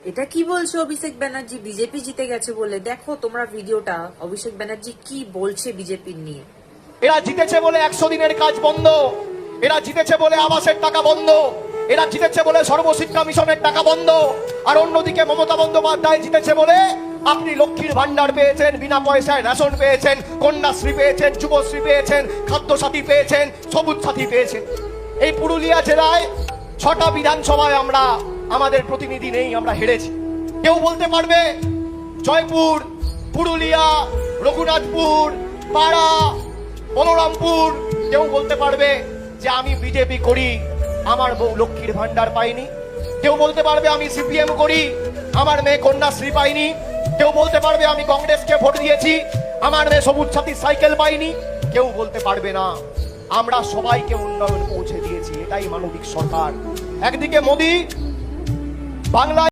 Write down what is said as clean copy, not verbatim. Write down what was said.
এটা কি বলছো অভিষেক ব্যানার্জি বিজেপি জিতে গেছে বলে? দেখো তোমরা ভিডিওটা, অভিষেক ব্যানার্জি কি বলছে বিজেপির নিয়ে। এরা জিতেছে বলে 100 দিনের কাজ বন্ধ, এরা জিতেছে বলে আবাসের টাকা বন্ধ, এরা জিতেছে বলে সর্বশিক্ষা মিশনের টাকা বন্ধ। আর অন্যদিকে মমতা বন্দ্যোপাধ্যায় জিতেছে বলে আপনি লক্ষ্মীর ভান্ডার পেয়েছেন, বিনা পয়সায় রেশন পেয়েছেন, কন্যাশ্রী পেয়েছেন, যুবশ্রী পেয়েছেন, খাদ্য সাথী পেয়েছেন, সবুজ সাথী পেয়েছেন। এই পুরুলিয়া জেলায় 6টা বিধানসভায় আমরা আমাদের প্রতিনিধি নেই, আমরা হেরেছি। কেউ বলতে পারবে জয়পুর, পুরুলিয়া, রঘুনাথপুর, পাড়া, বলরামপুর, কেউ বলতে পারবে যে আমি বিজেপি করি, আমার বউ লক্ষ্মীর ভান্ডার পাইনি। কেউ বলতে পারবে আমি সিপিএম করি, আমার মেয়ে কন্যাশ্রী পাইনি। কেউ বলতে পারবে আমি কংগ্রেসকে ভোট দিয়েছি, আমার মেয়ে সবুজ সাথী সাইকেল পাইনি। কেউ বলতে পারবে না আমরা সবাইকে উন্নয়ন পৌঁছে দিয়েছি। এটাই মানবিক সরকার। একদিকে মোদি বাংলা